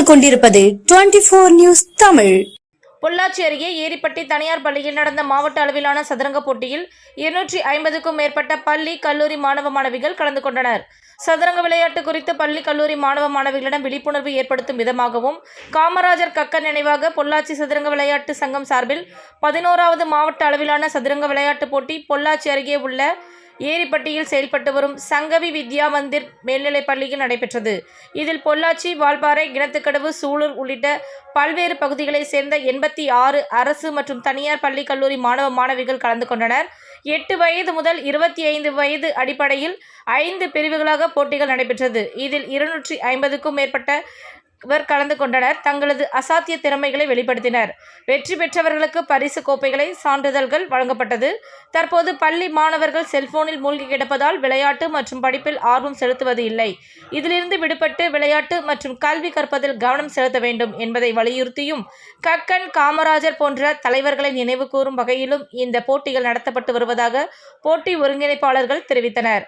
பார்த்துக் கொண்டிருப்பது 24 நியூஸ் தமிழ். பொள்ளாச்சி அருகே ஏரிப்பட்டி தனியார் பள்ளியில் நடந்த மாவட்ட அளவிலான சதுரங்க போட்டியில் 250க்கும் மேற்பட்ட பள்ளி, கல்லூரி மாணவ மாணவிகள் கலந்து கொண்டனர். சதுரங்க விளையாட்டு குறித்து பள்ளி, கல்லூரி மாணவ மாணவிகளிடம் விழிப்புணர்வு ஏற்படுத்தும் விதமாகவும் காமராஜர் கக்கன் நினைவாக பொள்ளாச்சி சதுரங்க விளையாட்டு சங்கம் சார்பில் 11வது மாவட்ட அளவிலான சதுரங்க விளையாட்டு போட்டி பொள்ளாச்சி அருகே உள்ள ஏரிப்பட்டியில் செயல்பட்டு வரும் சங்கவி வித்யா மந்திர் மேல்நிலைப் பள்ளியில் நடைபெற்றது. இதில் பொள்ளாச்சி, வால்பாறை, கிணத்துக்கடவு, சூலூர் உள்ளிட்ட பல்வேறு பகுதிகளைச் சேர்ந்த 86 அரசு மற்றும் தனியார் பள்ளி, கல்லூரி மாணவ மாணவிகள் கலந்து கொண்டனர். 8 வயது முதல் 25 வயது அடிப்படையில் 5 பிரிவுகளாக போட்டிகள் நடைபெற்றது. இதில் 250க்கும் மேற்பட்ட கலந்து கொண்டனர். தங்களது அசாத்திய திறமைகளை வெளிப்படுத்தினர். வெற்றி பெற்றவர்களுக்கு பரிசு கோப்பைகளை, சான்றிதழ்கள் வழங்கப்பட்டது. தற்போது பள்ளி மாணவர்கள் செல்போனில் மூழ்கி கிடப்பதால் விளையாட்டு மற்றும் படிப்பில் ஆர்வம் செலுத்துவது இல்லை. இதிலிருந்து விடுபட்டு விளையாட்டு மற்றும் கல்வி கற்பதில் கவனம் செலுத்த வேண்டும் என்பதை வலியுறுத்தியும், கக்கன், காமராஜர் போன்ற தலைவர்களை நினைவு கூறும் வகையிலும் இந்த போட்டிகள் நடத்தப்பட்டு வருவதாக போட்டி ஒருங்கிணைப்பாளர்கள் தெரிவித்தனர்.